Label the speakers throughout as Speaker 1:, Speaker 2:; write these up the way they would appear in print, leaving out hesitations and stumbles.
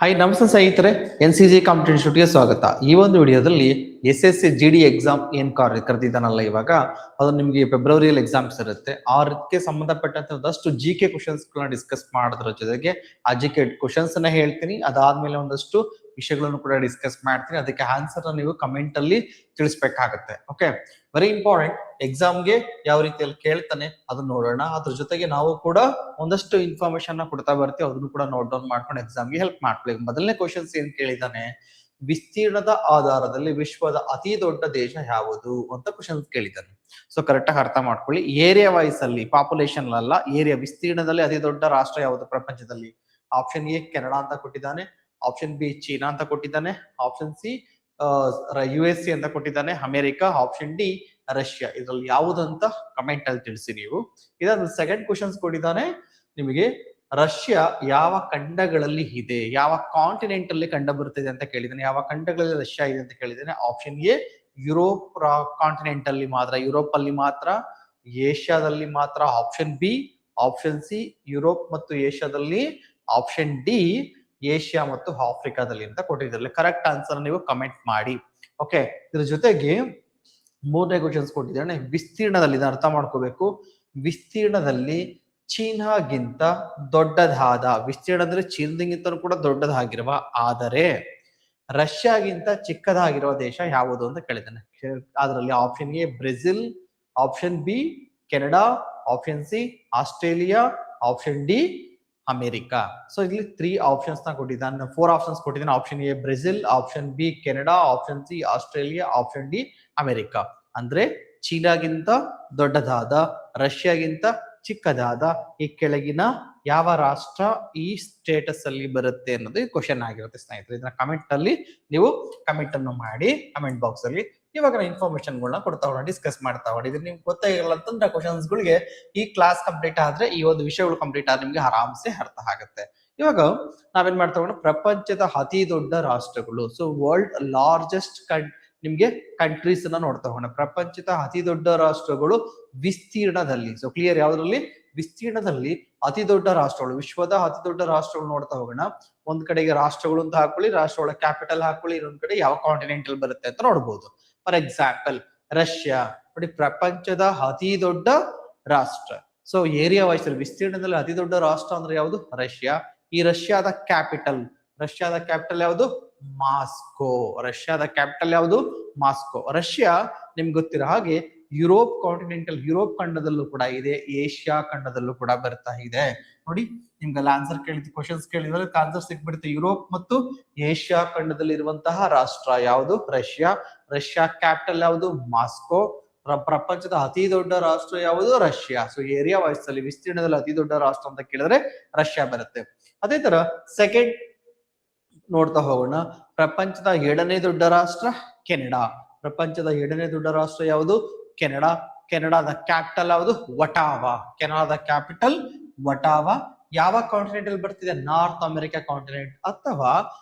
Speaker 1: Hi ನಮಸ್ತೆ ಸ್ನೇಹಿತರೆ, NCG competitive ಇನ್ಸ್ಟಿಟ್ಯೂಟ್ಗೆ ಸ್ವಾಗತ. ಈ ಒಂದು ವಿಡಿಯೋದಲ್ಲಿ SSC GD ಎಕ್ಸಾಮ್ ಏನ್ ಕರೆದಿದ್ದಾನಲ್ಲ ಇವಾಗ, ಅದು ನಿಮಗೆ ಫೆಬ್ರವರಿಯಲ್ಲಿ ಎಕ್ಸಾಮ್ಸ್ ಇರುತ್ತೆ. ಅದಕ್ಕೆ ಸಂಬಂಧಪಟ್ಟಂತೆ ಒಂದಷ್ಟು GK ಕ್ವಶನ್ಸ್ ಗಳನ್ನ ಡಿಸ್ಕಸ್ ಮಾಡೋದ್ರ ಜೊತೆಗೆ ಆ GK ಕ್ವಶನ್ಸ್ ಅನ್ನ ಹೇಳ್ತೀನಿ. ಅದಾದ್ಮೇಲೆ ಒಂದಷ್ಟು ವಿಷಯಗಳನ್ನು ಕೂಡ ಡಿಸ್ಕಸ್ ಮಾಡ್ತೀನಿ. ಅದಕ್ಕೆ ಆನ್ಸರ್ ನೀವು ಕಮೆಂಟ್ ಅಲ್ಲಿ ತಿಳಿಸ್ಬೇಕಾಗತ್ತೆ. Okay, very important. ಎಕ್ಸಾಮ್ಗೆ ಯಾವ ರೀತಿಯಲ್ಲಿ ಕೇಳ್ತಾನೆ ಅದನ್ನ ನೋಡೋಣ. ಅದ್ರ ಜೊತೆಗೆ ನಾವು ಕೂಡ ಒಂದಷ್ಟು ಇನ್ಫಾರ್ಮೇಶನ್ ಕೊಡ್ತಾ ಬರ್ತೀವಿ, ಅದನ್ನು ಕೂಡ ನೋಟ್ ಡೌನ್ ಮಾಡ್ಕೊಂಡು ಎಕ್ಸಾಮ್ಗೆ ಹೆಲ್ಪ್ ಮಾಡ್ಕೊಳ್ಳಿ. ಮೊದಲನೇ ಕ್ವಶನ್ಸ್ ಏನ್ ಕೇಳಿದಾನೆ, ವಿಸ್ತೀರ್ಣದ ಆಧಾರದಲ್ಲಿ ವಿಶ್ವದ ಅತಿ ದೊಡ್ಡ ದೇಶ ಯಾವುದು ಅಂತ ಕ್ವಶನ್ಸ್ ಕೇಳಿದ್ದಾನೆ. ಸೊ ಕರೆಕ್ಟ್ ಆಗಿ ಅರ್ಥ ಮಾಡ್ಕೊಳ್ಳಿ. ಏರಿಯಾ ವೈಸ್ ಅಲ್ಲಿ, ಪಾಪ್ಯುಲೇಷನ್ ಅಲ್ಲ, ಏರಿಯಾ ವಿಸ್ತೀರ್ಣದಲ್ಲಿ ಅತಿ ದೊಡ್ಡ ರಾಷ್ಟ್ರ ಯಾವುದು ಪ್ರಪಂಚದಲ್ಲಿ? ಆಪ್ಷನ್ ಎ ಕೆನಡಾ ಅಂತ ಕೊಟ್ಟಿದ್ದಾನೆ, ಆಪ್ಷನ್ ಬಿ ಚೀನಾ ಅಂತ ಕೊಟ್ಟಿದ್ದಾನೆ, ಆಪ್ಷನ್ ಸಿ USA ಅಂತ ಕೊಟ್ಟಿದ್ದಾನೆ, ಅಮೆರಿಕ, ಆಪ್ಷನ್ ಡಿ ರಷ್ಯಾ. ಇದ್ರಲ್ಲಿ ಯಾವುದಂತ ಕಮೆಂಟ್ ಅಲ್ಲಿ ತಿಳಿಸಿ ನೀವು. ಇದಾದ ಸೆಕೆಂಡ್ ಕ್ವಶನ್ಸ್ ಕೊಟ್ಟಿದ್ದಾನೆ ನಿಮಗೆ, ರಷ್ಯಾ ಯಾವ ಖಂಡಗಳಲ್ಲಿ ಇದೆ, ಯಾವ ಕಾಂಟಿನೆಂಟ್ ಅಲ್ಲಿ ಕಂಡ ಬರುತ್ತಿದೆ ಅಂತ ಕೇಳಿದ್ದಾನೆ. ಯಾವ ಖಂಡಗಳಲ್ಲಿ ರಷ್ಯಾ ಇದೆ ಅಂತ ಕೇಳಿದ್ದಾನೆ. ಆಪ್ಷನ್ ಎ ಯುರೋಪ್ ಕಾಂಟಿನೆಂಟ್ ಅಲ್ಲಿ ಮಾತ್ರ, ಯುರೋಪ್ ಅಲ್ಲಿ ಮಾತ್ರ, ಏಷ್ಯಾದಲ್ಲಿ ಮಾತ್ರ. Option B, option C Europe ಮತ್ತು ಏಷ್ಯಾದಲ್ಲಿ, ಆಪ್ಷನ್ ಡಿ ಏಷ್ಯಾ ಮತ್ತು ಆಫ್ರಿಕಾದಲ್ಲಿ ಅಂತ ಕೊಟ್ಟಿದ್ರಲ್ಲಿ. ಕರೆಕ್ಟ್ ಆನ್ಸರ್ ನೀವು ಕಮೆಂಟ್ ಮಾಡಿ. ಓಕೆ, ಇದ್ರ ಜೊತೆಗೆ ಮೂರನೇ ಕ್ವಶನ್ಸ್ ಕೊಟ್ಟಿದ್ದಾನೆ, ವಿಸ್ತೀರ್ಣದಲ್ಲಿ. ಇದನ್ನ ಅರ್ಥ ಮಾಡ್ಕೋಬೇಕು. ವಿಸ್ತೀರ್ಣದಲ್ಲಿ ಚೀನಾಗಿಂತ ದೊಡ್ಡದಾದ, ವಿಸ್ತೀರ್ಣ ಅಂದ್ರೆ ಚೀನಾಗಿಂತ ಕೂಡ ದೊಡ್ಡದಾಗಿರುವ ಆದರೆ ರಷ್ಯಾಗಿಂತ ಚಿಕ್ಕದಾಗಿರುವ ದೇಶ ಯಾವುದು ಅಂತ ಕೇಳಿದ್ದಾನೆ. ಅದರಲ್ಲಿ option A Brazil, option B Canada, option C Australia, option D America. So ಇಲ್ಲಿ 3 ಆಪ್ಷನ್ಸ್ ನ ಕೊಟ್ಟಿದ್ದಾನೆ, 4 ಆಪ್ಷನ್ಸ್ ಕೊಟ್ಟಿದ್ದಾನೆ. Option A Brazil, option B Canada, option C Australia, option D America. ಅಂದ್ರೆ ಚೀನಾಗಿಂತ ದೊಡ್ಡದಾದ, ರಷ್ಯಾಗಿಂತ ಚಿಕ್ಕದಾದ ಈ ಕೆಳಗಿನ ಯಾವ ರಾಷ್ಟ್ರ ಈ ಸ್ಟೇಟಸ್ ಅಲ್ಲಿ ಬರುತ್ತೆ ಅನ್ನೋದು ಈ ಕ್ವಶನ್ ಆಗಿರುತ್ತೆ ಸ್ನೇಹಿತರೆ. ಇದನ್ನ ಕಮೆಂಟ್ ಅಲ್ಲಿ ನೀವು ಕಮೆಂಟ್ ಅನ್ನು ಮಾಡಿ, ಕಮೆಂಟ್ ಬಾಕ್ಸ್ ಅಲ್ಲಿ. ಇವಾಗ ಇನ್ಫಾರ್ಮೇಶನ್ ಗಳನ್ನ ಕೊಡ್ತಾ ಹೋಗೋಣ, ಡಿಸ್ಕಸ್ ಮಾಡ್ತಾ ಹೋಗೋಣ. ಇದು ನಿಮ್ಗೆ ಗೊತ್ತಾಗಿರಲ್ಲ ಅಂತಂದ್ರೆ ಕ್ವಶನ್ಸ್ ಗಳಿಗೆ ಈ ಕ್ಲಾಸ್ ಕಂಪ್ಲೀಟ್ ಆದ್ರೆ, ಈ ಒಂದು ವಿಷಯಗಳು ಕಂಪ್ಲೀಟ್ ಆದ್ರೆ ನಿಮ್ಗೆ ಆರಾಮ್ಸೆ ಅರ್ಥ ಆಗುತ್ತೆ. ಇವಾಗ ನಾವೇನ್ ಮಾಡ್ತಾ ಹೋಗೋಣ, ಪ್ರಪಂಚದ ಅತಿ ದೊಡ್ಡ ರಾಷ್ಟ್ರಗಳು. ಸೊ ವರ್ಲ್ಡ್ ಲಾರ್ಜೆಸ್ಟ್ ನಿಮ್ಗೆ ಕಂಟ್ರೀಸ್ ಅನ್ನ ನೋಡ್ತಾ ಹೋಗೋಣ. ಪ್ರಪಂಚದ ಅತಿ ದೊಡ್ಡ ರಾಷ್ಟ್ರಗಳು ವಿಸ್ತೀರ್ಣದಲ್ಲಿ. ಸೊ ಕ್ಲಿಯರ್, ಯಾವ್ದ್ರಲ್ಲಿ? ವಿಸ್ತೀರ್ಣದಲ್ಲಿ ಅತಿ ದೊಡ್ಡ ರಾಷ್ಟ್ರಗಳು, ವಿಶ್ವದ ಅತಿ ದೊಡ್ಡ ರಾಷ್ಟ್ರಗಳು ನೋಡ್ತಾ ಹೋಗೋಣ. ಒಂದ್ ಕಡೆಗೆ ರಾಷ್ಟ್ರಗಳು ಅಂತ ಹಾಕೊಳ್ಳಿ, ರಾಷ್ಟ್ರಗಳ ಕ್ಯಾಪಿಟಲ್ ಹಾಕೊಳ್ಳಿ, ಇನ್ನೊಂದ್ ಕಡೆ ಯಾವ ಕಾಂಟಿನೆಂಟ್ ಅಲ್ಲಿ ಬರುತ್ತೆ ಅಂತ ನೋಡ್ಬೋದು. ಫಾರ್ ಎಕ್ಸಾಂಪಲ್ ರಷ್ಯಾ ನೋಡಿ, ಪ್ರಪಂಚದ ಅತಿ ದೊಡ್ಡ ರಾಷ್ಟ್ರ. ಸೊ ಏರಿಯಾ ವೈಸ್ ವಿಸ್ತೀರ್ಣದಲ್ಲಿ ಅತಿ ದೊಡ್ಡ ರಾಷ್ಟ್ರ ಅಂದ್ರೆ ಯಾವುದು? ರಷ್ಯಾ. ಈ ರಷ್ಯಾದ ಕ್ಯಾಪಿಟಲ್ ಯಾವುದು? ಮಾಸ್ಕೋ. ರಷ್ಯಾದ ಕ್ಯಾಪಿಟಲ್ ಯಾವುದು? ಮಾಸ್ಕೋ. ರಷ್ಯಾ ನಿಮ್ಗೆ ಗೊತ್ತಿರೋ ಹಾಗೆ ಯುರೋಪ್ ಕಾಂಟಿನೆಂಟಲ್, ಯುರೋಪ್ ಖಂಡದಲ್ಲೂ ಕೂಡ ಇದೆ, ಏಷ್ಯಾ ಖಂಡದಲ್ಲೂ ಕೂಡ ಬರ್ತಾ ಇದೆ. ನೋಡಿ ನಿಮ್ಗೆಲ್ಲ ಆನ್ಸರ್ ಕ್ವಶನ್ಸ್ ಕೇಳಿದ್ರೆ ಆನ್ಸರ್ ಸಿಕ್ಬಿಡುತ್ತೆ. ಯುರೋಪ್ ಮತ್ತು ಏಷ್ಯಾ ಖಂಡದಲ್ಲಿ ಇರುವಂತಹ ರಾಷ್ಟ್ರ ಯಾವುದು? ರಷ್ಯಾ. ರಷ್ಯಾ ಕ್ಯಾಪಿಟಲ್ ಯಾವುದು? ಮಾಸ್ಕೋ. ಪ್ರಪಂಚದ ಅತಿ ದೊಡ್ಡ ರಾಷ್ಟ್ರ ಯಾವುದು? ರಷ್ಯಾ. ಸೊ ಏರಿಯಾ ವೈಸ್ ಅಲ್ಲಿ ವಿಸ್ತೀರ್ಣದಲ್ಲಿ ಅತಿ ದೊಡ್ಡ ರಾಷ್ಟ್ರ ಅಂತ ಕೇಳಿದ್ರೆ ರಷ್ಯಾ ಬರುತ್ತೆ. ಅದೇ ತರ ಸೆಕೆಂಡ್ ನೋಡ್ತಾ ಹೋಗೋಣ, ಪ್ರಪಂಚದ 2ನೇ ದೊಡ್ಡ ರಾಷ್ಟ್ರ ಕೆನಡಾ. ಪ್ರಪಂಚದ 2ನೇ ದೊಡ್ಡ ರಾಷ್ಟ್ರ ಯಾವುದು? ಕೆನಡಾ. ಕೆನಡಾದ ಕ್ಯಾಪಿಟಲ್ ಯಾವುದು? ಒಟಾವಾ. ಕೆನಡಾದ ಕ್ಯಾಪಿಟಲ್ ಒಟಾವಾ. ಯಾವ ಕಾಂಟಿನೆಂಟ್ ಅಲ್ಲಿ ಬರ್ತಿದೆ? ನಾರ್ತ್ ಅಮೆರಿಕಾ ಕಾಂಟಿನೆಂಟ್ ಅಥವಾ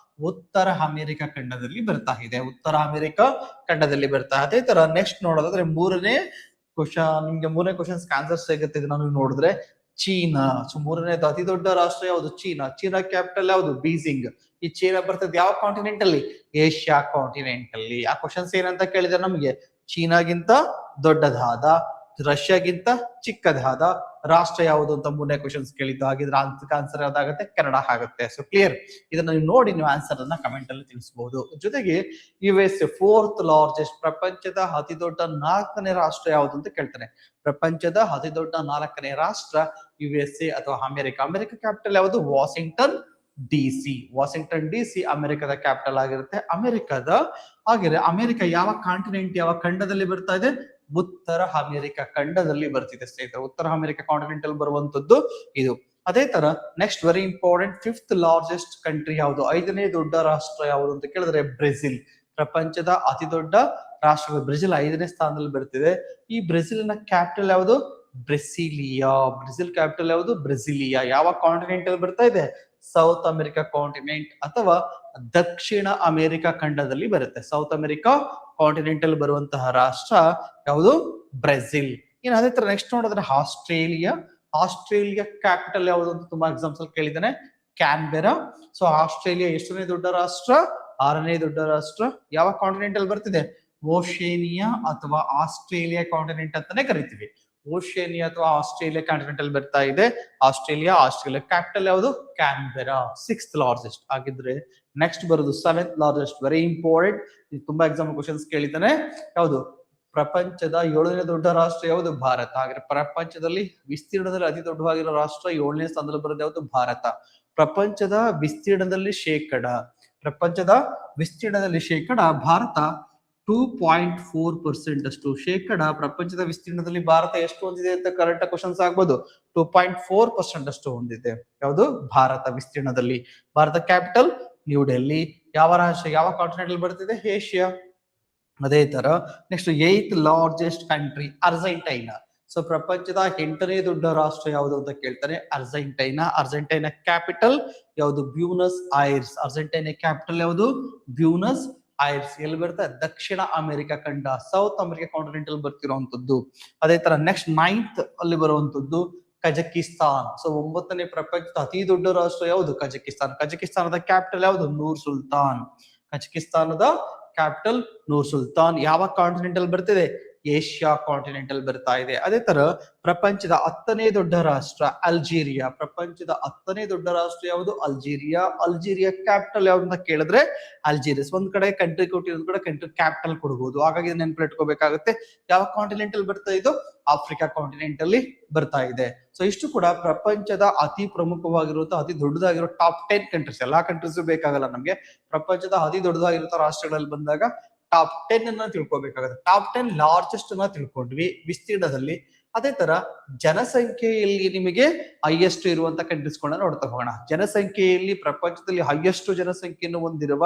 Speaker 1: ಉತ್ತರ ಅಮೆರಿಕ ಖಂಡದಲ್ಲಿ ಬರ್ತಾ ಇದೆ. ಉತ್ತರ ಅಮೆರಿಕ ಖಂಡದಲ್ಲಿ ಬರ್ತಾ. ಅದೇ ತರ ನೆಕ್ಸ್ಟ್ ನೋಡೋದಾದ್ರೆ ಮೂರನೇ ಕ್ವಶನ್ಸ್ ಆನ್ಸರ್ ಸಿಗುತ್ತೆ. ನಾನು ನೋಡಿದ್ರೆ ಚೀನಾ. ಸೊ ಮೂರನೇದು ಅತಿ ದೊಡ್ಡ ರಾಷ್ಟ್ರ ಯಾವುದು? ಚೀನಾ. ಚೀನಾ ಕ್ಯಾಪಿಟಲ್ ಯಾವುದು? ಬೀಜಿಂಗ್. ಈ ಚೀನಾ ಬರ್ತದೆ ಯಾವ ಕಾಂಟಿನೆಂಟ್ ಅಲ್ಲಿ? ಏಷ್ಯಾ ಕಾಂಟಿನೆಂಟ್ ಅಲ್ಲಿ. ಆ ಕ್ವಶನ್ಸ್ ಏನಂತ ಕೇಳಿದ್ರೆ ನಮಗೆ, ಚೀನಾಗಿಂತ ದೊಡ್ಡದಾದ, ರಷ್ಯಾಗಿಂತ ಚಿಕ್ಕದಾದ ರಾಷ್ಟ್ರ ಯಾವುದು ಅಂತ ಮೂರನೇ ಕ್ವಶನ್ಸ್ ಕೇಳಿದ್ದು. ಹಾಗಿದ್ರೆ ಆನ್ಸರ್ ಯಾವ್ದಾಗುತ್ತೆ? ಕೆನಡಾ ಆಗುತ್ತೆ. So clear. ಇದನ್ನ ನೀವು ನೋಡಿ ನೀವು ಆನ್ಸರ್ ಅನ್ನ ಕಮೆಂಟ್ ಅಲ್ಲಿ ತಿಳಿಸಬಹುದು. ಜೊತೆಗೆ USA 4th ಲಾರ್ಜೆಸ್ಟ್, ಪ್ರಪಂಚದ ಅತಿ ದೊಡ್ಡ 4ನೇ ರಾಷ್ಟ್ರ ಯಾವುದು ಅಂತ ಕೇಳ್ತಾನೆ. ಪ್ರಪಂಚದ ಅತಿ ದೊಡ್ಡ 4ನೇ ರಾಷ್ಟ್ರ USA ಅಥವಾ ಅಮೆರಿಕ. ಅಮೆರಿಕ ಕ್ಯಾಪಿಟಲ್ ಯಾವುದು? Washington DC. ವಾಷಿಂಗ್ಟನ್ DC ಅಮೆರಿಕದ ಕ್ಯಾಪಿಟಲ್ ಆಗಿರುತ್ತೆ. ಅಮೆರಿಕ ಯಾವ ಕಾಂಟಿನೆಂಟ್, ಯಾವ ಖಂಡದಲ್ಲಿ ಬರ್ತಾ ಇದೆ? ಉತ್ತರ ಅಮೆರಿಕ ಖಂಡದಲ್ಲಿ ಬರ್ತಿದೆ ಸ್ನೇಹಿತರೆ. ಉತ್ತರ ಅಮೆರಿಕ ಕಾಂಟಿನೆಂಟ್ ಅಲ್ಲಿ ಬರುವಂತದ್ದು ಇದು. ಅದೇ ತರ next very important, 5th largest country ಯಾವುದು? 5ನೇ ದೊಡ್ಡ ರಾಷ್ಟ್ರ ಯಾವುದು ಅಂತ ಕೇಳಿದ್ರೆ ಬ್ರೆಜಿಲ್. ಪ್ರಪಂಚದ ಅತಿ ದೊಡ್ಡ ರಾಷ್ಟ್ರ ಬ್ರೆಜಿಲ್ 5ನೇ ಸ್ಥಾನದಲ್ಲಿ ಬರ್ತಿದೆ. ಈ ಬ್ರೆಜಿಲ್ನ ಕ್ಯಾಪಿಟಲ್ ಯಾವುದು? ಬ್ರೆಸಿಲಿಯಾ. ಬ್ರೆಜಿಲ್ ಕ್ಯಾಪಿಟಲ್ ಯಾವುದು? ಬ್ರೆಸಿಲಿಯಾ. ಯಾವ ಕಾಂಟಿನೆಂಟ್ ಅಲ್ಲಿ ಬರ್ತಾ ಇದೆ? ಸೌತ್ ಅಮೆರಿಕಾ ಕಾಂಟಿನೆಂಟ್ ಅಥವಾ ದಕ್ಷಿಣ ಅಮೆರಿಕ ಖಂಡದಲ್ಲಿ ಬರುತ್ತೆ. ಸೌತ್ ಅಮೆರಿಕಾ ಕಾಂಟಿನೆಂಟ್ ಅಲ್ಲಿ ಬರುವಂತಹ ರಾಷ್ಟ್ರ ಯಾವುದು? ಬ್ರೆಜಿಲ್. ಇನ್ನು ಅದೇ ತರ ನೆಕ್ಸ್ಟ್ ನೋಡಿದ್ರೆ ಆಸ್ಟ್ರೇಲಿಯಾ. ಆಸ್ಟ್ರೇಲಿಯಾ ಕ್ಯಾಪಿಟಲ್ ಯಾವುದು ಅಂತ ತುಂಬಾ ಎಕ್ಸಾಮ್ಸ್ ಅಲ್ಲಿ ಕೇಳಿದ್ದಾನೆ. ಕ್ಯಾನ್ಬೆರಾ. ಸೊ ಆಸ್ಟ್ರೇಲಿಯಾ ಎಷ್ಟನೇ ದೊಡ್ಡ ರಾಷ್ಟ್ರ? 6ನೇ ದೊಡ್ಡ ರಾಷ್ಟ್ರ. ಯಾವ ಕಾಂಟಿನೆಂಟ್ ಅಲ್ಲಿ ಬರ್ತಿದೆ? ಓಷೇನಿಯಾ ಅಥವಾ ಆಸ್ಟ್ರೇಲಿಯಾ ಕಾಂಟಿನೆಂಟ್ ಅಂತಾನೆ ಕರಿತೀವಿ. ಓಷೇನಿಯಾ ಅಥವಾ ಆಸ್ಟ್ರೇಲಿಯಾ ಕಾಂಟಿನೆಂಟ್ ಅಲ್ಲಿ ಬರ್ತಾ ಇದೆ. ಆಸ್ಟ್ರೇಲಿಯಾ ಕ್ಯಾಪಿಟಲ್ ಯಾವುದು? ಕ್ಯಾನ್ಬೆರಾ. 6th ಲಾರ್ಜೆಸ್ಟ್ ಆಗಿದ್ರೆ ನೆಕ್ಸ್ಟ್ ಬರೋದು 7th ಲಾರ್ಜೆಸ್ಟ್. ವೆರಿ ಇಂಪಾರ್ಟೆಂಟ್, ತುಂಬಾ ಎಕ್ಸಾಮ್ ಕ್ವಶನ್ಸ್ ಕೇಳಿದ್ದಾನೆ. ಯಾವುದು? ಪ್ರಪಂಚದ 7ನೇ ದೊಡ್ಡ ರಾಷ್ಟ್ರ ಯಾವುದು? ಭಾರತ. ಹಾಗಾದ್ರೆ ಪ್ರಪಂಚದಲ್ಲಿ ವಿಸ್ತೀರ್ಣದಲ್ಲಿ ಅತಿ ದೊಡ್ಡವಾಗಿರೋ ರಾಷ್ಟ್ರ 7ನೇ ಸ್ಥಾನದಲ್ಲಿ ಬರೋದು ಯಾವುದು? ಭಾರತ. ಪ್ರಪಂಚದ ವಿಸ್ತೀರ್ಣದಲ್ಲಿ ಶೇಕಡ ಭಾರತ 2.4% ಅಷ್ಟು ಶೇಕಡ. ಪ್ರಪಂಚದ ವಿಸ್ತೀರ್ಣದಲ್ಲಿ ಭಾರತ ಎಷ್ಟು ಹೊಂದಿದೆ ಅಂತ ಕರೆಕ್ಟ್ ಕ್ವಶನ್ಸ್ ಆಗ್ಬೋದು. 2.4% ಅಷ್ಟು ಹೊಂದಿದೆ. ಯಾವುದು? ಭಾರತ ವಿಸ್ತೀರ್ಣದಲ್ಲಿ. Bharat capital new Delhi. ಯಾವ ರಾಷ್ಟ್ರ, ಯಾವ ಕಾಂಟಿನೆಂಟ್ ಅಲ್ಲಿ ಬರ್ತಿದೆ? ಏಷ್ಯಾ. ಅದೇ ತರ next 8th largest country Argentina. So ಪ್ರಪಂಚದ 8ನೇ ದೊಡ್ಡ ರಾಷ್ಟ್ರ ಯಾವುದು ಅಂತ ಕೇಳ್ತಾರೆ? ಅರ್ಜೆಂಟೈನಾ. ಅರ್ಜೆಂಟೈನಾ ಕ್ಯಾಪಿಟಲ್ ಯಾವುದು? Buenos years. ಅರ್ಜೆಂಟೈನಾ ಕ್ಯಾಪಿಟಲ್ ಯಾವುದು? Buenos years. ಎಲ್ಲಿ ಬರುತ್ತೆ? ದಕ್ಷಿಣ ಅಮೆರಿಕ ಖಂಡ, ಸೌತ್ ಅಮೆರಿಕ ಕಾಂಟಿನೆಂಟ್ ಅಲ್ಲಿ ಬರ್ತಿರುವಂತದ್ದು. ಅದೇ ತರ ನೆಕ್ಸ್ಟ್ 9th ಅಲ್ಲಿ ಬರುವಂತದ್ದು ಕಜಕಿಸ್ತಾನ್. ಸೊ 9ನೇ ಪ್ರಪಂಚದ ಅತಿ ದೊಡ್ಡ ರಾಷ್ಟ್ರ ಯಾವುದು? ಕಜಕಿಸ್ತಾನ್. ಕಜಕಿಸ್ತಾನದ ಕ್ಯಾಪಿಟಲ್ ಯಾವುದು? ನೂರ್ ಸುಲ್ತಾನ್. ಕಜಕಿಸ್ತಾನದ ಕ್ಯಾಪಿಟಲ್ ನೂರ್ ಸುಲ್ತಾನ್. ಯಾವ ಕಾಂಟಿನೆಂಟ್ ಅಲ್ಲಿ ಬರ್ತಿದೆ? ಏಷ್ಯಾ ಕಾಂಟಿನೆಂಟ್ ಅಲ್ಲಿ ಬರ್ತಾ ಇದೆ. ಅದೇ ತರ ಪ್ರಪಂಚದ 10ನೇ ದೊಡ್ಡ ರಾಷ್ಟ್ರ ಅಲ್ಜೀರಿಯಾ. ಪ್ರಪಂಚದ 10ನೇ ದೊಡ್ಡ ರಾಷ್ಟ್ರ ಯಾವುದು? ಅಲ್ಜೀರಿಯಾ. ಅಲ್ಜೀರಿಯಾ ಕ್ಯಾಪಿಟಲ್ ಯಾವ್ದು ಅಂತ ಕೇಳಿದ್ರೆ ಅಲ್ಜೀರಿಯಸ್. ಒಂದ್ ಕಡೆ ಕಂಟ್ರಿ ಕೊಟ್ಟಿರೋ ಕಡೆ ಕಂಟ್ರಿ ಕ್ಯಾಪಿಟಲ್ ಕೊಡ್ಬೋದು. ಹಾಗಾಗಿ ನೆನ್ಪಿಟ್ಕೋಬೇಕಾಗುತ್ತೆ. ಯಾವ ಕಾಂಟಿನೆಂಟ್ ಅಲ್ಲಿ ಬರ್ತಾ ಇದು? ಆಫ್ರಿಕಾ ಕಾಂಟಿನೆಂಟ್ ಅಲ್ಲಿ ಬರ್ತಾ ಇದೆ. ಸೊ ಇಷ್ಟು ಕೂಡ ಪ್ರಪಂಚದ ಅತಿ ಪ್ರಮುಖವಾಗಿರುವಂತಹ ಅತಿ ದೊಡ್ಡದಾಗಿರೋ ಟಾಪ್ 10 ಕಂಟ್ರೀಸ್. ಎಲ್ಲಾ ಕಂಟ್ರೀಸ್ ಬೇಕಾಗಲ್ಲ ನಮ್ಗೆ. ಪ್ರಪಂಚದ ಅತಿ ದೊಡ್ಡದಾಗಿರುವಂತಹ ರಾಷ್ಟ್ರಗಳಲ್ಲಿ ಬಂದಾಗ ಟಾಪ್ 10 ಅನ್ನ ತಿಳ್ಕೊಬೇಕಾಗುತ್ತೆ. ಟಾಪ್ 10 ಲಾರ್ಜೆಸ್ಟ್ ಅನ್ನ ತಿಳ್ಕೊಂಡ್ವಿ ವಿಸ್ತೀರ್ಣದಲ್ಲಿ. ಅದೇ ತರ ಜನಸಂಖ್ಯೆಯಲ್ಲಿ ನಿಮಗೆ ಹೈಯೆಸ್ಟ್ ಇರುವಂತ ಕಂಟ್ರೀಸ್ ಗಳನ್ನ ನೋಡ್ತಾ ಹೋಗೋಣ. ಜನಸಂಖ್ಯೆಯಲ್ಲಿ ಪ್ರಪಂಚದಲ್ಲಿ ಹೈಯೆಸ್ಟ್ ಜನಸಂಖ್ಯೆಯನ್ನು ಹೊಂದಿರುವ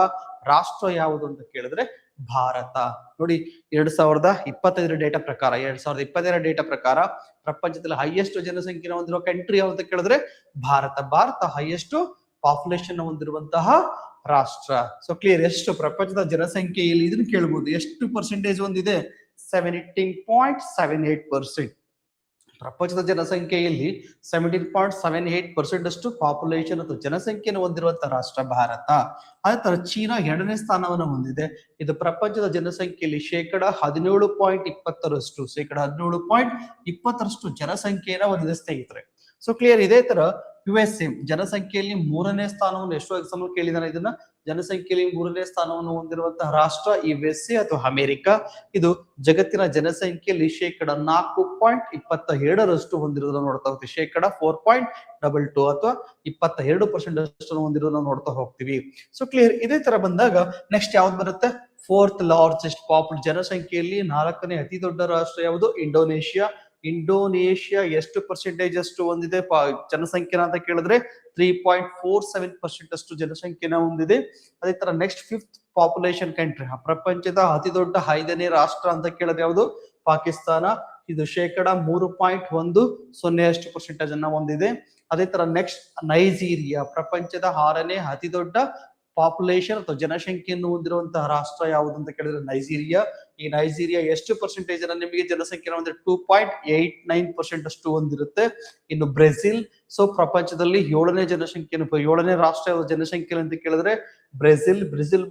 Speaker 1: ರಾಷ್ಟ್ರ ಯಾವುದು ಅಂತ ಕೇಳಿದ್ರೆ ಭಾರತ. ನೋಡಿ 2025 ಡೇಟಾ ಪ್ರಕಾರ ಪ್ರಪಂಚದಲ್ಲಿ ಹೈಯೆಸ್ಟ್ ಜನಸಂಖ್ಯೆಯನ್ನು ಹೊಂದಿರುವ ಕಂಟ್ರಿ ಯಾವುದು ಅಂತ ಕೇಳಿದ್ರೆ ಭಾರತ. ಭಾರತ ಹೈಯೆಸ್ಟ್ ಪಾಪ್ಯುಲೇಷನ್ ಹೊಂದಿರುವಂತಹ ರಾಷ್ಟ್ರ. So clear. ಎಷ್ಟು ಪ್ರಪಂಚದ ಜನಸಂಖ್ಯೆಯಲ್ಲಿ ಇದನ್ನು ಕೇಳಬಹುದು. ಎಷ್ಟು ಪರ್ಸೆಂಟೇಜ್ ಹೊಂದಿದೆ? 17.78%. ಪ್ರಪಂಚದ ಜನಸಂಖ್ಯೆಯಲ್ಲಿ 17.78% ಅಷ್ಟು ಪಾಪ್ಯುಲೇಷನ್ ಅಥವಾ ಜನಸಂಖ್ಯೆಯನ್ನು ಹೊಂದಿರುವಂತಹ ರಾಷ್ಟ್ರ ಭಾರತ. ಅದೇ ತರ ಚೀನಾ 2ನೇ ಸ್ಥಾನವನ್ನು ಹೊಂದಿದೆ. ಇದು ಪ್ರಪಂಚದ ಜನಸಂಖ್ಯೆಯಲ್ಲಿ ಶೇಕಡ 17.20% ಜನಸಂಖ್ಯೆಯನ್ನು ಹೊಂದಿದೆ ಸ್ನೇಹಿತರೆ. So clear. ಇದೇ ತರ USA ಜನಸಂಖ್ಯೆಯಲ್ಲಿ 3ನೇ ಸ್ಥಾನವನ್ನು, ಎಷ್ಟೋ ಎಕ್ಸಾಮ್ ಕೇಳಿದಾನೆ ಇದನ್ನ, ಜನಸಂಖ್ಯೆಯಲ್ಲಿ 3ನೇ ಸ್ಥಾನವನ್ನು ಹೊಂದಿರುವಂತಹ ರಾಷ್ಟ್ರ USA ಅಥವಾ ಅಮೆರಿಕ. ಇದು ಜಗತ್ತಿನ ಜನಸಂಖ್ಯೆಯಲ್ಲಿ ಶೇಕಡ 4.27% ಹೊಂದಿರೋದನ್ನ ನೋಡ್ತಾ ಹೋಗ್ತೀವಿ. ಶೇಕಡ 4.22 ಅಥವಾ 22% ಅಷ್ಟು ಹೊಂದಿರೋದನ್ನ ನೋಡ್ತಾ ಹೋಗ್ತೀವಿ. So clear. ಇದೇ ತರ ಬಂದಾಗ ನೆಕ್ಸ್ಟ್ ಯಾವ್ದು ಬರುತ್ತೆ? 4th ಲಾರ್ಜೆಸ್ಟ್ ಜನಸಂಖ್ಯೆಯಲ್ಲಿ 4ನೇ ಅತಿ ದೊಡ್ಡ ರಾಷ್ಟ್ರ ಯಾವುದು? ಇಂಡೋನೇಷಿಯಾ. ಇಂಡೋನೇಷಿಯಾ ಎಷ್ಟು ಪರ್ಸೆಂಟೇಜ್ ಅಷ್ಟು ಹೊಂದಿದೆ ಜನಸಂಖ್ಯೆನ ಅಂತ ಕೇಳಿದ್ರೆ 3.47% ಅಷ್ಟು ಜನಸಂಖ್ಯೆನ ಹೊಂದಿದೆ. ಅದೇ ತರ ನೆಕ್ಸ್ಟ್ 5th ಪಾಪ್ಯುಲೇಷನ್ ಕಂಟ್ರಿ, ಪ್ರಪಂಚದ ಅತಿ ದೊಡ್ಡ 5ನೇ ರಾಷ್ಟ್ರ ಅಂತ ಕೇಳಿದ್ರೆ ಯಾವುದು? ಪಾಕಿಸ್ತಾನ. ಇದು ಶೇಕಡ 3.10% ಅನ್ನ ಹೊಂದಿದೆ. ಅದೇ ತರ ನೆಕ್ಸ್ಟ್ ನೈಜೀರಿಯಾ, ಪ್ರಪಂಚದ 6ನೇ ಅತಿ ದೊಡ್ಡ ಪಾಪ್ಯುಲೇಷನ್ ಅಥವಾ ಜನಸಂಖ್ಯೆಯನ್ನು ಹೊಂದಿರುವಂತಹ ರಾಷ್ಟ್ರ ಯಾವುದು ಅಂತ ಕೇಳಿದ್ರೆ ನೈಜೀರಿಯಾ. ಈ ನೈಜೀರಿಯಾ ಎಷ್ಟು ಪರ್ಸೆಂಟೇಜ್ ಅನ್ನ ನಿಮಗೆ ಜನಸಂಖ್ಯೆ ಅಂದ್ರೆ 2.89% ಅಷ್ಟು ಹೊಂದಿರುತ್ತೆ. ಇನ್ನು ಬ್ರೆಜಿಲ್. ಸೊ ಪ್ರಪಂಚದಲ್ಲಿ 7ನೇ ರಾಷ್ಟ್ರ ಜನಸಂಖ್ಯೆ ಅಂತ ಕೇಳಿದ್ರೆ ಬ್ರೆಜಿಲ್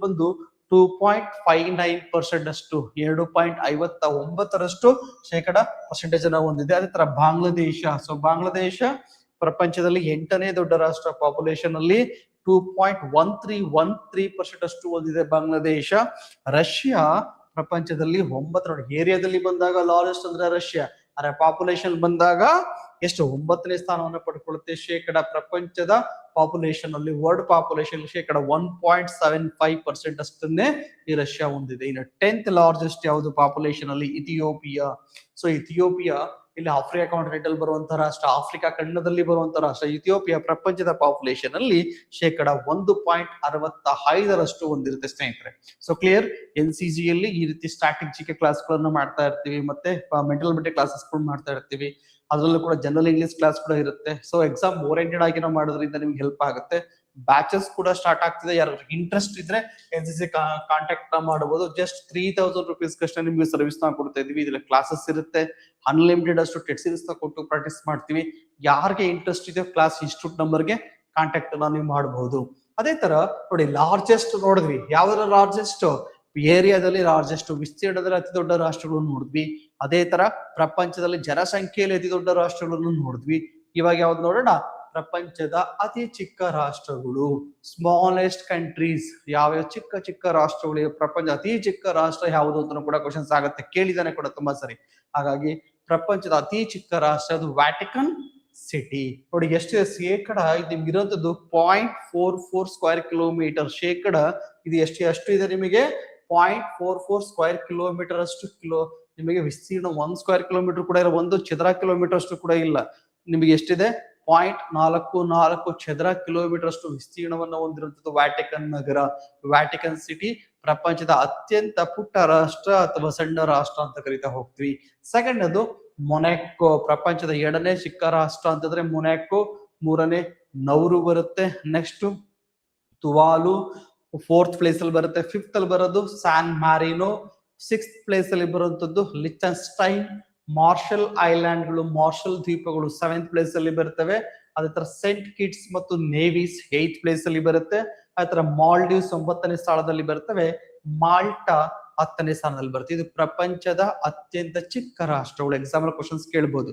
Speaker 1: ಬಂದು 2.59% ಅಷ್ಟು 2.59% ಶೇಕಡ ಪರ್ಸೆಂಟೇಜ್ ಅನ್ನ ಹೊಂದಿದೆ. ಅದೇ ತರ ಬಾಂಗ್ಲಾದೇಶ. ಸೊ ಬಾಂಗ್ಲಾದೇಶ ಪ್ರಪಂಚದಲ್ಲಿ 8ನೇ ದೊಡ್ಡ ರಾಷ್ಟ್ರ ಪಾಪ್ಯುಲೇಷನ್ ಅಲ್ಲಿ 2.13% ಅಷ್ಟು ಹೊಂದಿದೆ ಬಾಂಗ್ಲಾದೇಶ. ರಷ್ಯಾ ಪ್ರಪಂಚದಲ್ಲಿ 9ನೇ ಏರಿಯಾದಲ್ಲಿ ಬಂದಾಗ ಲಾರ್ಜೆಸ್ಟ್ ಅಂದ್ರೆ ರಷ್ಯಾ. ಆದ್ರೆ ಪಾಪ್ಯುಲೇಷನ್ ಬಂದಾಗ ಎಷ್ಟು? 9ನೇ ಸ್ಥಾನವನ್ನು ಪಡ್ಕೊಳ್ಳುತ್ತೆ. ಶೇಕಡ ಪ್ರಪಂಚದ ಪಾಪ್ಯುಲೇಷನ್ ಅಲ್ಲಿ ವರ್ಲ್ಡ್ ಪಾಪ್ಯುಲೇಷನ್ ಶೇಕಡ 1.75% ಅಷ್ಟನ್ನೇ ಈ ರಷ್ಯಾ ಹೊಂದಿದೆ. ಇನ್ನು 10th ಲಾರ್ಜೆಸ್ಟ್ ಯಾವುದು ಪಾಪ್ಯುಲೇಷನ್ ಅಲ್ಲಿ? ಇಥಿಯೋಪಿಯಾ. ಸೊ ಇಥಿಯೋಪಿಯಾ ಇಲ್ಲಿ ಆಫ್ರಿಕಾ ಕಾಂಟಿನೆಂಟ್ ಅಲ್ಲಿ ಬರುವಂತಹ ರಾಷ್ಟ್ರ, ಆಫ್ರಿಕಾ ಖಂಡದಲ್ಲಿ ಬರುವಂತಹ ರಾಷ್ಟ್ರ. ಇಥಿಯೋಪಿಯಾ ಪ್ರಪಂಚದ ಪಾಪ್ಯುಲೇಷನ್ ಅಲ್ಲಿ ಶೇಕಡ 1.65% ಹೊಂದಿರುತ್ತೆ ಸ್ನೇಹಿತರೆ. So clear. NCG ಯಲ್ಲಿ ಈ ರೀತಿ ಸ್ಟ್ರಾಟಜಿಕ್ ಕ್ಲಾಸ್ ಗಳನ್ನ ಮಾಡ್ತಾ ಇರ್ತೀವಿ, ಮತ್ತೆ ಮೆಂಟಲ್ ಬಿಟಿ ಕ್ಲಾಸಸ್ ಗಳು ಮಾಡ್ತಾ ಇರ್ತೀವಿ. ಅದರಲ್ಲೂ ಕೂಡ ಜನರಲ್ ಇಂಗ್ಲಿಷ್ ಕ್ಲಾಸ್ ಕೂಡ ಇರುತ್ತೆ. ಸೊ ಎಕ್ಸಾಮ್ ಓರಿಯೆಂಟೆಡ್ ಆಗಿ ನಾವು ಮಾಡೋದ್ರಿಂದ ನಿಮ್ಗೆ ಹೆಲ್ಪ್ ಆಗುತ್ತೆ. ಬ್ಯಾಚಸ್ ಕೂಡ ಸ್ಟಾರ್ಟ್ ಆಗ್ತಿದೆ. ಯಾರು ಇಂಟ್ರೆಸ್ಟ್ ಇದ್ರೆ NCC ಕಾಂಟ್ಯಾಕ್ಟ್ ಮಾಡಬಹುದು. ಜಸ್ಟ್ 3000 rupees ಕಷ್ಟ ನಿಮ್ಗೆ ಸರ್ವಿಸ್ ನ ಕೊಡ್ತಾ ಇದೀವಿ. ಇದ್ರಲ್ಲಿ ಕ್ಲಾಸಸ್ ಇರುತ್ತೆ, ಅನ್ಲಿಮಿಟೆಡ್ ಅಷ್ಟು ಟೆಸ್ಟ್ ಸೀರೀಸ್ ನ ಕೊಟ್ಟು ಪ್ರಾಕ್ಟೀಸ್ ಮಾಡ್ತೀವಿ. ಯಾರಿಗೆ ಇಂಟ್ರೆಸ್ಟ್ ಇದೆ ಕ್ಲಾಸ್ ಇನ್ಸ್ಟಿಟ್ಯೂಟ್ ನಂಬರ್ಗೆ ಕಾಂಟ್ಯಾಕ್ಟ್ ಅನ್ನ ನೀವು ಮಾಡಬಹುದು. ಅದೇ ತರ ನೋಡಿ, ಲಾರ್ಜೆಸ್ಟ್ ನೋಡಿದ್ವಿ, ಯಾವ್ದ್ರ ಲಾರ್ಜೆಸ್ಟ್, ಏರಿಯಾದಲ್ಲಿ ಲಾರ್ಜೆಸ್ಟ್, ವಿಸ್ತೀರ್ಣದಲ್ಲಿ ಅತಿ ದೊಡ್ಡ ರಾಷ್ಟ್ರಗಳನ್ನು ನೋಡಿದ್ವಿ. ಅದೇ ತರ ಪ್ರಪಂಚದಲ್ಲಿ ಜನಸಂಖ್ಯೆಯಲ್ಲಿ ಅತಿ ದೊಡ್ಡ ರಾಷ್ಟ್ರಗಳನ್ನು ನೋಡಿದ್ವಿ. ಇವಾಗ ಯಾವ್ದು ನೋಡೋಣ, ಪ್ರಪಂಚದ ಅತಿ ಚಿಕ್ಕ ರಾಷ್ಟ್ರಗಳು, ಸ್ಮಾಲೆಸ್ಟ್ ಕಂಟ್ರೀಸ್, ಯಾವ್ಯಾವ ಚಿಕ್ಕ ಚಿಕ್ಕ ರಾಷ್ಟ್ರಗಳು, ಪ್ರಪಂಚ ಅತಿ ಚಿಕ್ಕ ರಾಷ್ಟ್ರ ಯಾವುದು ಅಂತ ಕೂಡ ಕ್ವಶನ್ಸ್ ಆಗುತ್ತೆ, ಕೇಳಿದಾನೆ ಕೂಡ ತುಂಬಾ ಸರಿ. ಹಾಗಾಗಿ ಪ್ರಪಂಚದ ಅತಿ ಚಿಕ್ಕ ರಾಷ್ಟ್ರ ಅದು ವ್ಯಾಟಿಕನ್ ಸಿಟಿ. ನೋಡಿ ಎಷ್ಟಿದೆ ಶೇಕಡ, ಇದು ನಿಮ್ಗೆ ಇರೋಂಥದ್ದು 0.44 ಸ್ಕ್ವೇರ್ ಕಿಲೋಮೀಟರ್. ಶೇಕಡ ಇದು ಎಷ್ಟು ಇದೆ ನಿಮಗೆ, 0.44 ಸ್ಕ್ವೇರ್ ಕಿಲೋಮೀಟರ್ ಅಷ್ಟು ನಿಮಗೆ ವಿಸ್ತೀರ್ಣ. 1 ಸ್ಕ್ವೇರ್ ಕಿಲೋಮೀಟರ್ ಕೂಡ ಇಲ್ಲ, 1 ಚದರ ಕಿಲೋಮೀಟರ್ ಅಷ್ಟು ಕೂಡ ಇಲ್ಲ. ನಿಮಗೆ ಎಷ್ಟಿದೆ, 0.44 ಚದರ ಕಿಲೋಮೀಟರ್ ಅಷ್ಟು ವಿಸ್ತೀರ್ಣವನ್ನು ಹೊಂದಿರುವಂತದ್ದು ವ್ಯಾಟಿಕನ್ ನಗರ, ವ್ಯಾಟಿಕನ್ ಸಿಟಿ. ಪ್ರಪಂಚದ ಅತ್ಯಂತ ಪುಟ್ಟ ರಾಷ್ಟ್ರ ಅಥವಾ ಸಣ್ಣ ರಾಷ್ಟ್ರ ಅಂತ ಕರಿತಾ ಹೋಗ್ತೀವಿ. ಸೆಕೆಂಡ್ ಅದು ಮೊನಾಕೋ, ಪ್ರಪಂಚದ 2ನೇ ಚಿಕ್ಕ ರಾಷ್ಟ್ರ ಅಂತಂದ್ರೆ ಮೊನಾಕೋ. 3ನೇ ನೌರು ಬರುತ್ತೆ. ನೆಕ್ಸ್ಟ್ ತುವಾಲು 4th ಪ್ಲೇಸ್ ಅಲ್ಲಿ ಬರುತ್ತೆ. 5th ಅಲ್ಲಿ ಬರೋದು ಸ್ಯಾನ್ ಮಾರಿನೋ. 6th ಪ್ಲೇಸ್ ಅಲ್ಲಿ ಬರುವಂತದ್ದು ಲಿಚನ್ಸ್ಟೈನ್. ಮಾರ್ಷಲ್ ಐಲ್ಯಾಂಡ್ಗಳು, ಮಾರ್ಷಲ್ ದ್ವೀಪಗಳು 7th ಪ್ಲೇಸ್ ಅಲ್ಲಿ ಬರ್ತವೆ. ಅದೇ ತರ ಸೆಂಟ್ ಕಿಟ್ಸ್ ಮತ್ತು ನೇವೀಸ್ 8th ಪ್ಲೇಸ್ ಅಲ್ಲಿ ಬರುತ್ತೆ. ಅದೇ ತರ ಮಾಲ್ಡೀವ್ಸ್ 9ನೇ ಸ್ಥಾನದಲ್ಲಿ ಬರ್ತವೆ. ಮಾಲ್ಟಾ 10ನೇ ಸ್ಥಾನದಲ್ಲಿ ಬರುತ್ತೆ. ಇದು ಪ್ರಪಂಚದ ಅತ್ಯಂತ ಚಿಕ್ಕ ರಾಷ್ಟ್ರಗಳು. ಎಕ್ಸಾಂಪಲ್ ಕ್ವಶನ್ಸ್ ಕೇಳಬಹುದು,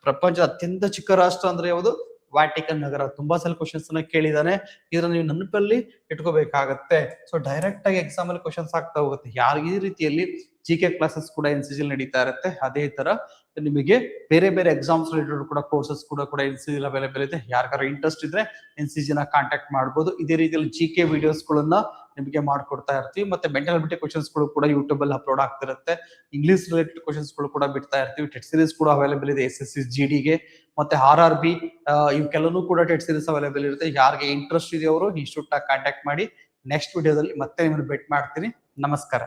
Speaker 1: ಪ್ರಪಂಚದ ಅತ್ಯಂತ ಚಿಕ್ಕ ರಾಷ್ಟ್ರ ಅಂದ್ರೆ ಯಾವುದು, ವ್ಯಾಟಿಕನ್ ನಗರ. ತುಂಬಾ ಸಲ ಕ್ವಶನ್ಸ್ ಅನ್ನ ಕೇಳಿದಾನೆ, ಇದನ್ನ ನೀವು ನೆನಪಲ್ಲಿ ಇಟ್ಕೋಬೇಕಾಗತ್ತೆ. ಸೊ ಡೈರೆಕ್ಟ್ ಆಗಿ ಎಕ್ಸಾಮ್ ಅಲ್ಲಿ ಕ್ವಶನ್ಸ್ ಆಗ್ತಾ ಹೋಗುತ್ತೆ. ಈ ರೀತಿಯಲ್ಲಿ GK ಕ್ಲಾಸಸ್ ಕೂಡ NCG ನಡೀತಾ ಇರುತ್ತೆ. ಅದೇ ತರ ನಿಮಗೆ ಬೇರೆ ಬೇರೆ ಎಕ್ಸಾಮ್ಸ್ ರಿಲೇಟೆಡ್ ಕೂಡ ಕೋರ್ಸಸ್ ಕೂಡ NCG ಅವೈಲೇಬಲ್ ಇದೆ. ಯಾರಿಗಾರ ಇಂಟ್ರೆಸ್ಟ್ ಇದ್ರೆ NCG ನ ಕಾಂಟ್ಯಾಕ್ಟ್ ಮಾಡಬಹುದು. ಇದೇ ರೀತಿಯಲ್ಲಿ GK ವಿಡಿಯೋಸ್ ಗಳನ್ನ ನಿಮಗೆ ಮಾಡ್ಕೊಡ್ತಾ ಇರ್ತೀವಿ. ಮತ್ತೆ ಮೆಂಟಲ್ ಅಬಿಲಿಟಿ ಕ್ವಶನ್ಸ್ ಗಳು ಕೂಡ ಯೂಟ್ಯೂಬ್ ಅಲ್ಲಿ ಅಪ್ಲೋಡ್ ಆಗ್ತಿರುತ್ತೆ. ಇಂಗ್ಲಿಷ್ ರಿಲೇಟೆಡ್ ಕ್ವಶನ್ಸ್ ಗಳು ಕೂಡ ಬಿಡ್ತಾ ಇರ್ತೀವಿ. ಟೆಟ್ ಸೀರೀಸ್ ಕೂಡ ಅವೈಲೇಬಲ್ ಇದೆ SSC GD ಗೆ, ಮತ್ತೆ RRB ಇವಕ್ಕೆಲ್ಲನೂ ಕೂಡ ಟೆಟ್ ಸೀರೀಸ್ ಅವೈಲೇಬಲ್ ಇರುತ್ತೆ. ಯಾರಿಗೆ ಇಂಟ್ರೆಸ್ಟ್ ಇದೆಯವರು ಇನ್ಸ್ಟಿಟ್ಯೂಟ್ ನ ಕಾಂಟ್ಯಾಕ್ಟ್ ಮಾಡಿ. ನೆಕ್ಸ್ಟ್ ವಿಡಿಯೋದಲ್ಲಿ ಮತ್ತೆ ನಿಮ್ಮನ್ನು ಭೇಟಿ ಮಾಡ್ತೀನಿ. ನಮಸ್ಕಾರ.